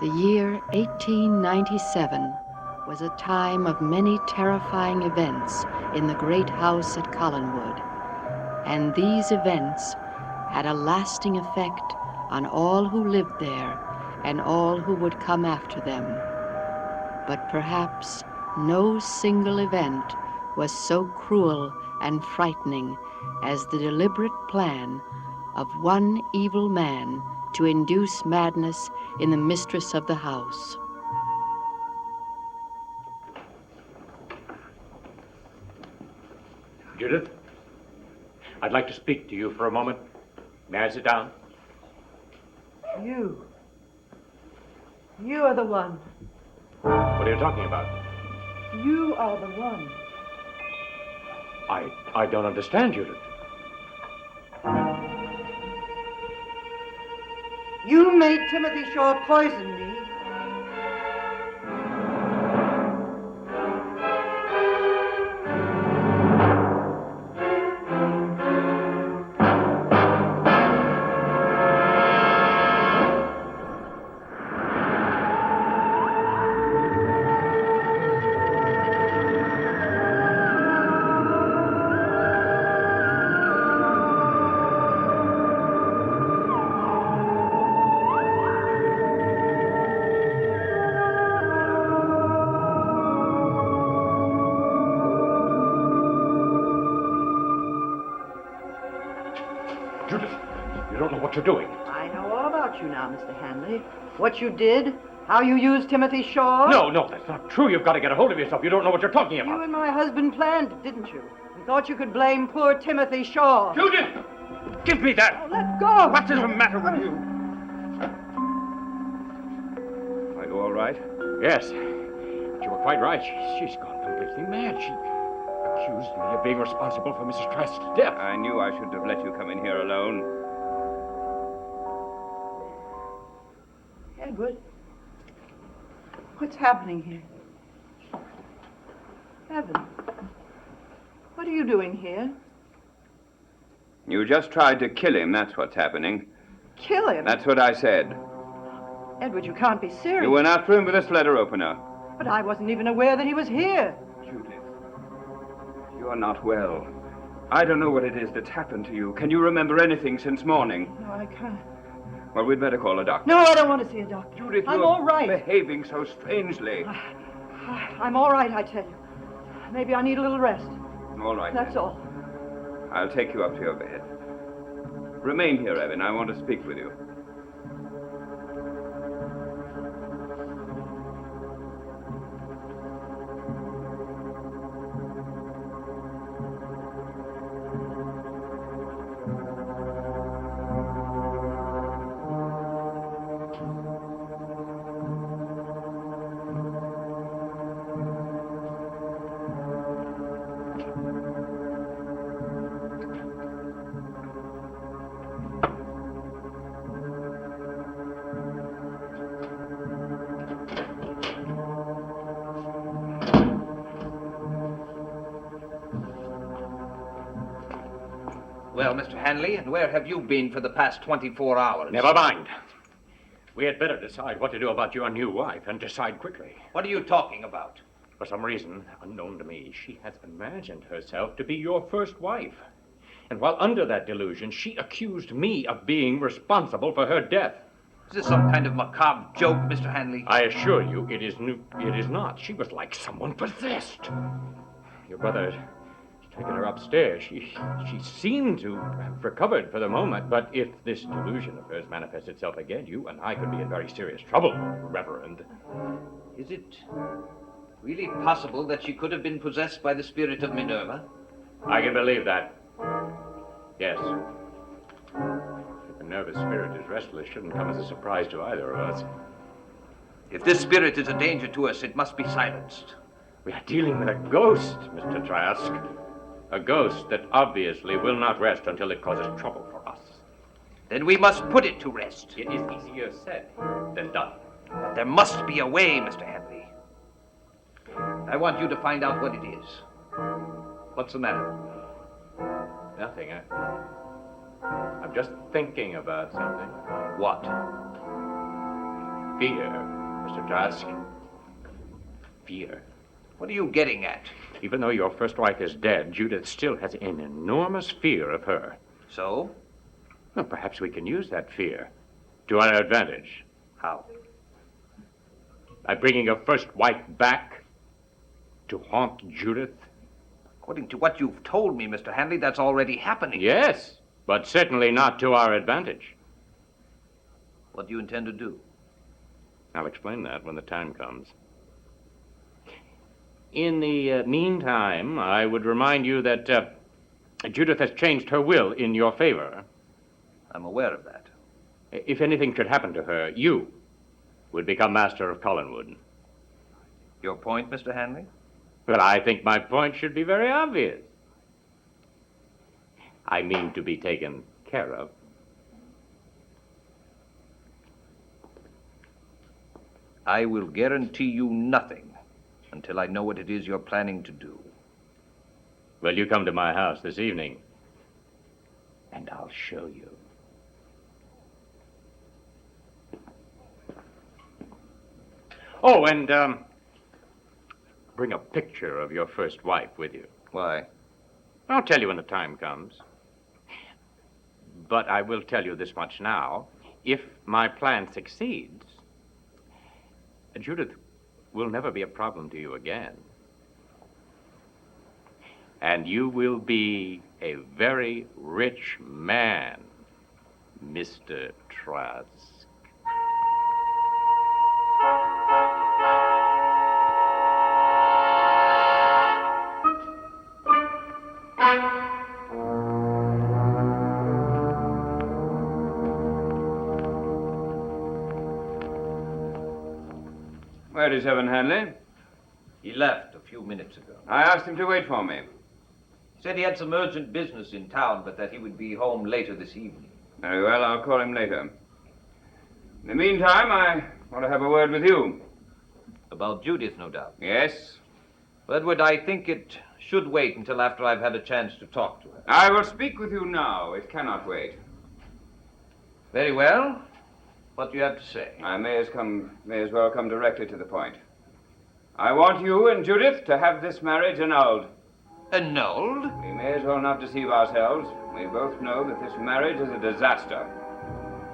The year 1897 was a time of many terrifying events in the great house at Collinwood, and these events had a lasting effect on all who lived there and all who would come after them. But perhaps no single event was so cruel and frightening as the deliberate plan of one evil man to induce madness in the mistress of the house. Judith, I'd like to speak to you for a moment. May I sit down? You are the one. What are you talking about? You are the one. I don't understand, Judith. You made Timothy Shaw poison me. Judith, you don't know what you're doing. I know all about you now, Mr. Hanley. What you did, how you used Timothy Shaw. No, that's not true. You've got to get a hold of yourself. You don't know what you're talking about. You and my husband planned it, didn't you? And thought you could blame poor Timothy Shaw. Judith! Give me that! Oh, let go! What is the matter with you? Are you all right? Yes. But you were quite right. She's gone completely mad. She accused me of being responsible for Mrs. Trask's death. I knew I shouldn't have let you come in here alone. Edward, what's happening here? Evan, what are you doing here? You just tried to kill him, that's what's happening. Kill him? That's what I said. Edward, you can't be serious. You went after him with this letter opener. But I wasn't even aware that he was here. Judith, you're not well. I don't know what it is that's happened to you. Can you remember anything since morning? No, I can't. Well, we'd better call a doctor. No, I don't want to see a doctor. Judith, I'm you're all right. behaving so strangely. I'm all right, I tell you. Maybe I need a little rest. All right, That's then. all. I'll take you up to your bed. Remain here, Evan. I want to speak with you. Well, Mr. Hanley, and where have you been for the past 24 hours? Never mind. We had better decide what to do about your new wife, and decide quickly. What are you talking about? For some reason, unknown to me, she has imagined herself to be your first wife. And while under that delusion, she accused me of being responsible for her death. Is this some kind of macabre joke, Mr. Hanley? I assure you, it is not. She was like someone possessed. Your brother has taken her upstairs. She seemed to have recovered for the moment, but if this delusion of hers manifests itself again, you and I could be in very serious trouble, Reverend. Is it really possible that she could have been possessed by the spirit of Minerva? I can believe that. Yes. If the nervous spirit is restless, shouldn't come as a surprise to either of us. If this spirit is a danger to us, it must be silenced. We are dealing with a ghost, Mr. Trask. A ghost that obviously will not rest until it causes trouble for us. Then we must put it to rest. It is easier said than done. But there must be a way, Mr. Henry. I want you to find out what it is. What's the matter? Nothing. I'm just thinking about something. What? fear, Mr. Trask. Fear. What are you getting at? Even though your first wife is dead, Judith still has an enormous fear of her. So? Well, perhaps we can use that fear to our advantage. How? By bringing your first wife back to haunt Judith. According to what you've told me, Mr. Hanley, that's already happening. Yes, but certainly not to our advantage. What do you intend to do? I'll explain that when the time comes. In the meantime, I would remind you that Judith has changed her will in your favor. I'm aware of that. If anything should happen to her, you would become master of Collinwood. Your point, Mr. Hanley? Well, I think my point should be very obvious. I mean to be taken care of. I will guarantee you nothing until I know what it is you're planning to do. Well, you come to my house this evening, and I'll show you. Oh, and bring a picture of your first wife with you. Why? I'll tell you when the time comes. But I will tell you this much now. If my plan succeeds, Judith will never be a problem to you again. And you will be a very rich man, Mr. Trask. Where is Evan Hanley? He left a few minutes ago. I asked him to wait for me. He said he had some urgent business in town, but that he would be home later this evening. Very well, I'll call him later. In the meantime, I want to have a word with you. About Judith, no doubt. Yes? Edward, I think it should wait until after I've had a chance to talk to her. I will speak with you now. It cannot wait. Very well. What do you have to say? I may as well come directly to the point. I want you and Judith to have this marriage annulled. Annulled? We may as well not deceive ourselves. We both know that this marriage is a disaster.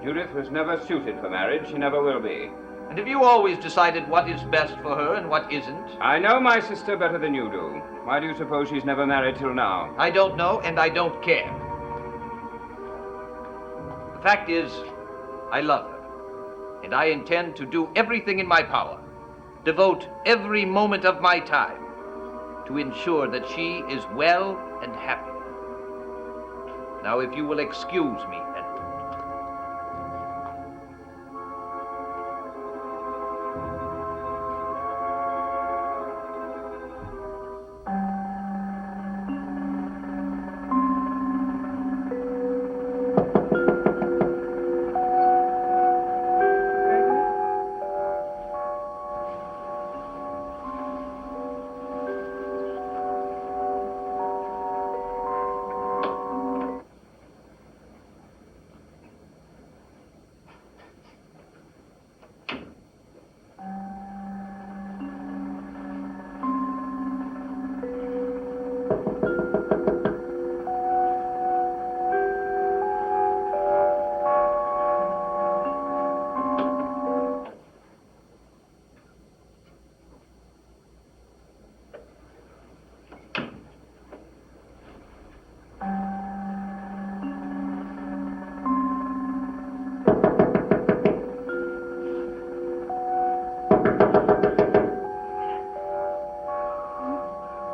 Judith was never suited for marriage. She never will be. And have you always decided what is best for her and what isn't? I know my sister better than you do. Why do you suppose she's never married till now? I don't know, and I don't care. The fact is, I love her. And I intend to do everything in my power, devote every moment of my time to ensure that she is well and happy. Now, if you will excuse me, Edward.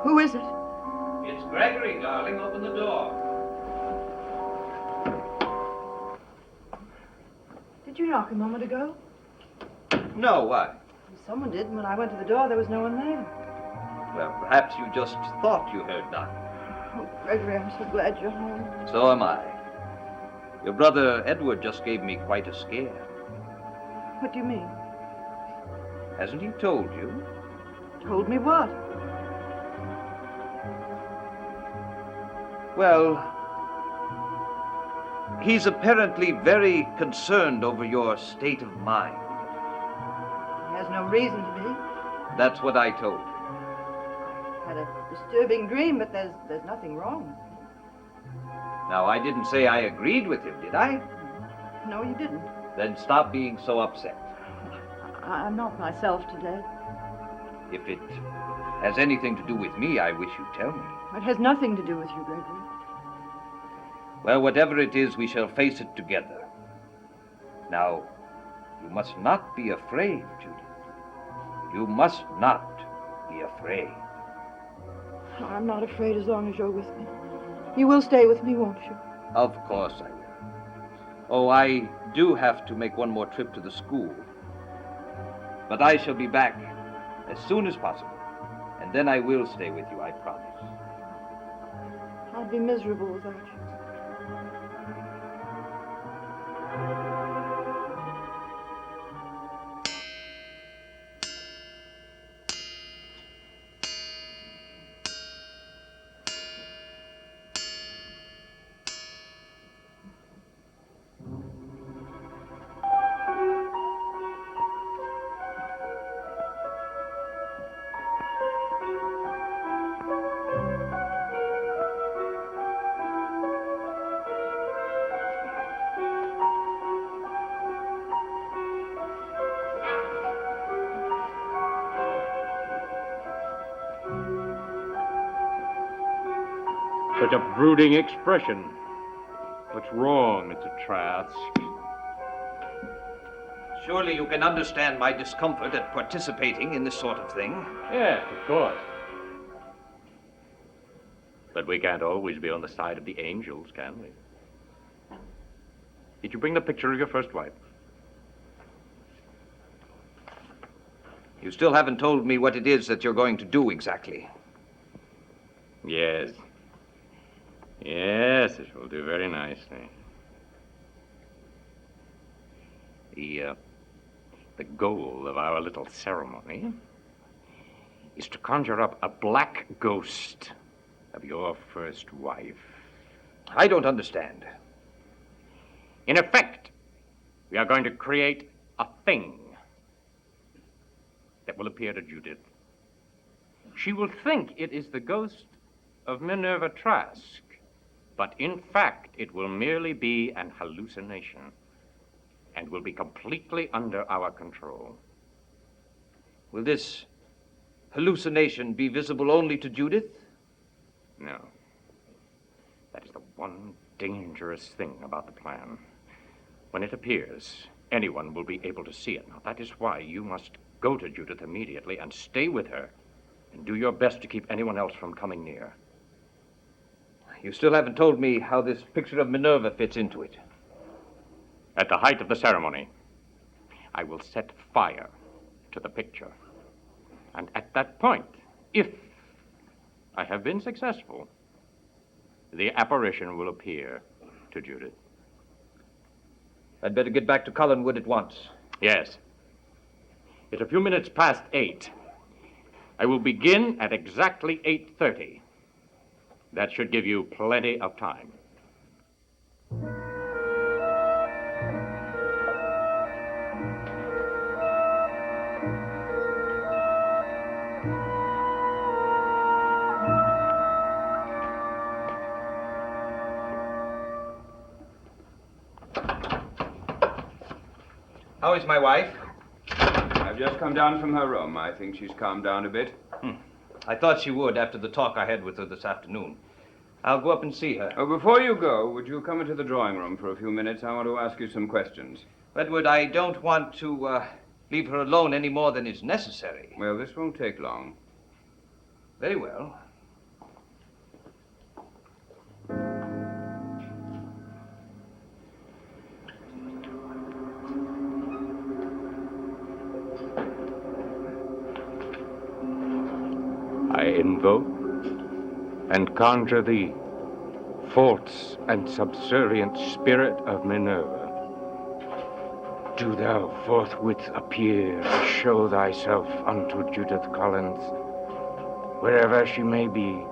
Who is it? It's Gregory, darling. Open the door. Did you knock a moment ago? No, why? Someone did. When I went to the door, there was no one there. Well, perhaps you just thought you heard nothing. Oh, Gregory, I'm so glad you're home. So am I. Your brother Edward just gave me quite a scare. What do you mean? Hasn't he told you? Told me what? Well, he's apparently very concerned over your state of mind. has no reason to be. That's what I told you. Had a disturbing dream, but there's nothing wrong. Now, I didn't say I agreed with him, did I? No, you didn't. Then stop being so upset. I'm not myself today. If it has anything to do with me, I wish you'd tell me. It has nothing to do with you, Gregory. Well, whatever it is, we shall face it together. Now, you must not be afraid, Judith. You must not be afraid. I'm not afraid as long as you're with me. You will stay with me, won't you? Of course I will. Oh, I do have to make one more trip to the school. But I shall be back as soon as possible. And then I will stay with you, I promise. I'd be miserable without you. Such a brooding expression. What's wrong, Mr. Trask? Surely you can understand my discomfort at participating in this sort of thing. Yes, of course. But we can't always be on the side of the angels, can we? Did you bring the picture of your first wife? You still haven't told me what it is that you're going to do exactly. Yes. Yes, it will do very nicely. The goal of our little ceremony is to conjure up a black ghost of your first wife. I don't understand. In effect, we are going to create a thing that will appear to Judith. She will think it is the ghost of Minerva Trask, but in fact, it will merely be an hallucination and will be completely under our control. Will this hallucination be visible only to Judith? No. That is the one dangerous thing about the plan. When it appears, anyone will be able to see it. Now, that is why you must go to Judith immediately and stay with her and do your best to keep anyone else from coming near. You still haven't told me how this picture of Minerva fits into it. At the height of the ceremony, I will set fire to the picture. And at that point, if I have been successful, the apparition will appear to Judith. I'd better get back to Collinwood at once. Yes. It's a few minutes past 8. I will begin at exactly 8:30. That should give you plenty of time. How is my wife? I've just come down from her room. I think she's calmed down a bit. I thought she would after the talk I had with her this afternoon. I'll go up and see her. Oh, before you go, would you come into the drawing room for a few minutes? I want to ask you some questions. Edward, I don't want to leave her alone any more than is necessary. Well, this won't take long. Very well. I invoke and conjure thee, false and subservient spirit of Minerva. Do thou forthwith appear and show thyself unto Judith Collins, wherever she may be,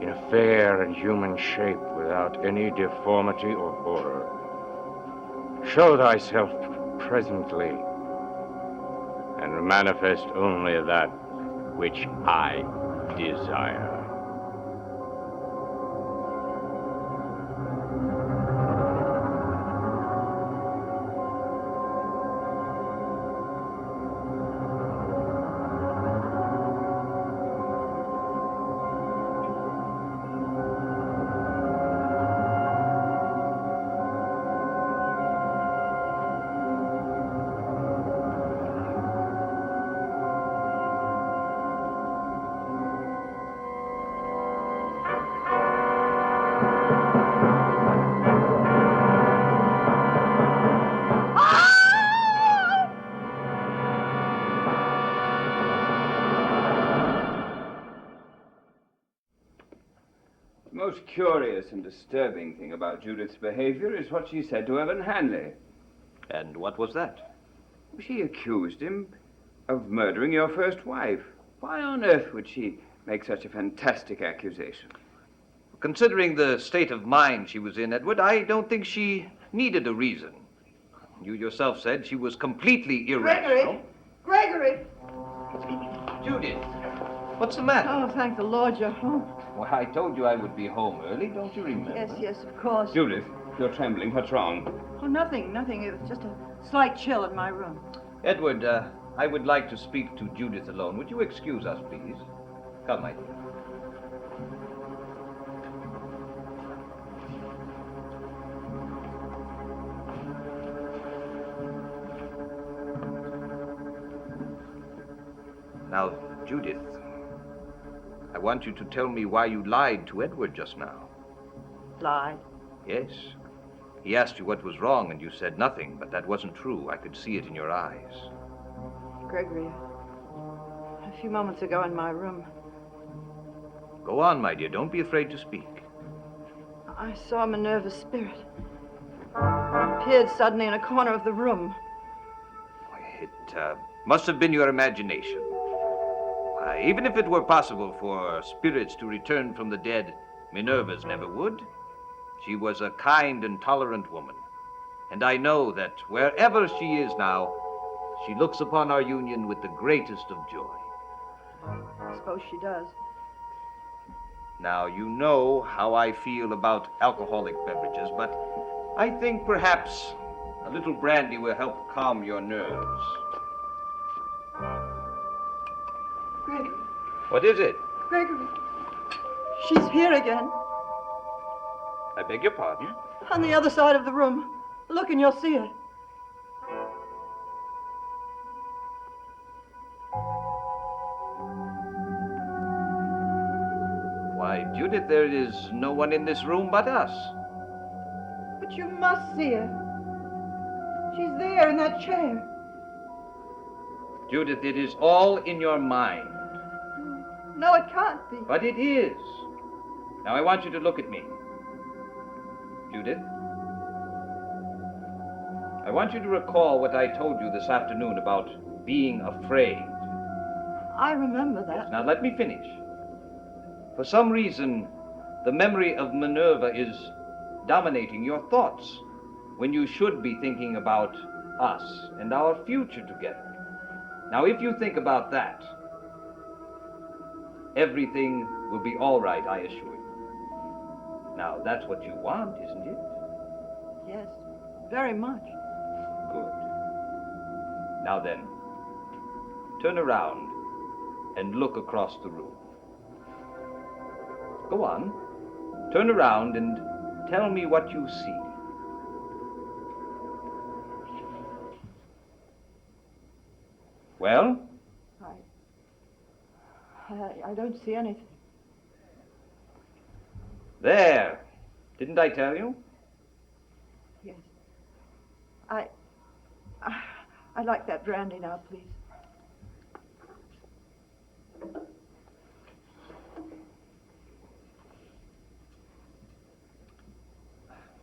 in a fair and human shape without any deformity or horror. Show thyself presently and manifest only that which I desire. The most curious and disturbing thing about Judith's behavior is what she said to Evan Hanley. And what was that? She accused him of murdering your first wife. Why on earth would she make such a fantastic accusation? Considering the state of mind she was in, Edward, I don't think she needed a reason. You yourself said she was completely irrational. Gregory! Judith, what's the matter? Oh, thank the Lord you're home. Well, I told you I would be home early, don't you remember? Yes, of course. Judith, you're trembling. What's wrong? Oh, nothing. It was just a slight chill in my room. Edward, I would like to speak to Judith alone. Would you excuse us, please? Come, my dear. Now, Judith, I want you to tell me why you lied to Edward just now. Lied? Yes. He asked you what was wrong, and you said nothing, but that wasn't true. I could see it in your eyes. Gregory, a few moments ago in my room, Go on, my dear. Don't be afraid to speak. I saw Minerva's spirit. It appeared suddenly in a corner of the room. It must have been your imagination. Even if it were possible for spirits to return from the dead, Minerva's never would. She was a kind and tolerant woman. And I know that wherever she is now, she looks upon our union with the greatest of joy. I suppose she does. Now, you know how I feel about alcoholic beverages, but I think perhaps a little brandy will help calm your nerves. Gregory. What is it? Gregory. She's here again. I beg your pardon? On the other side of the room. Look and you'll see her. Why, Judith, there is no one in this room but us. But you must see her. She's there in that chair. Judith, it is all in your mind. No, it can't be. But it is. Now, I want you to look at me. Judith, I want you to recall what I told you this afternoon about being afraid. I remember that. Now, let me finish. For some reason, the memory of Minerva is dominating your thoughts when you should be thinking about us and our future together. Now, if you think about that, everything will be all right, I assure you. Now, that's what you want, isn't it? Yes, very much. Good. Now then, turn around and look across the room. Go on. Turn around and tell me what you see. Well? I don't see anything. There. Didn't I tell you? Yes. I'd like that brandy now, please.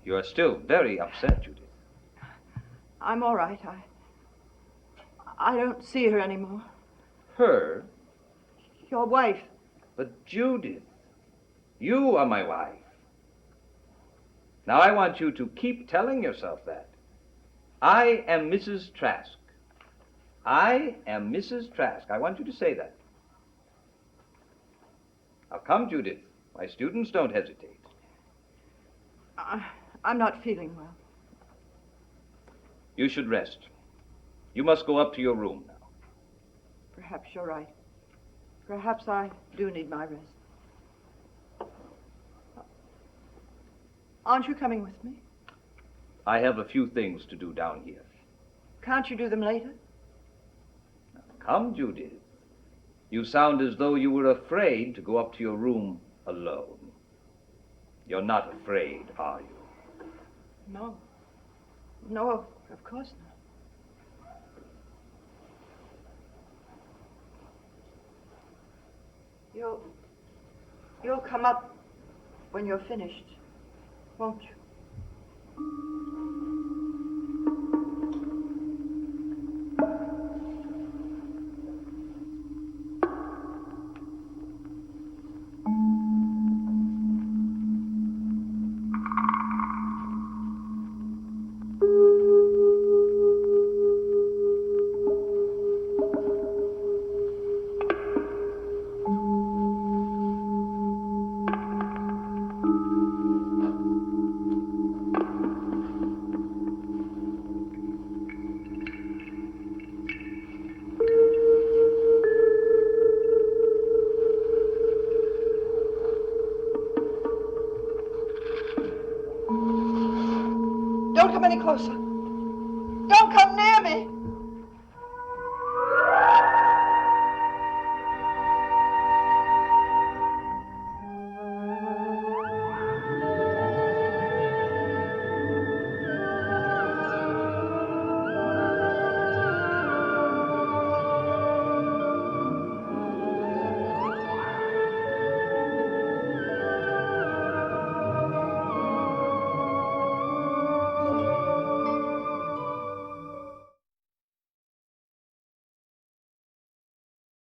You are still very upset, Judith. I'm all right. I don't see her anymore. Her? Your wife. But Judith, you are my wife. Now I want you to keep telling yourself that. I am Mrs. Trask. I am Mrs. Trask. I want you to say that. Now come, Judith. My students don't hesitate. I'm not feeling well. You should rest. You must go up to your room now. Perhaps you're right. Perhaps I do need my rest. Aren't you coming with me? I have a few things to do down here. Can't you do them later? Now, come, Judith. You sound as though you were afraid to go up to your room alone. You're not afraid, are you? No. No, of course not. You'll come up when you're finished, won't you? Don't come any closer. Don't come near me.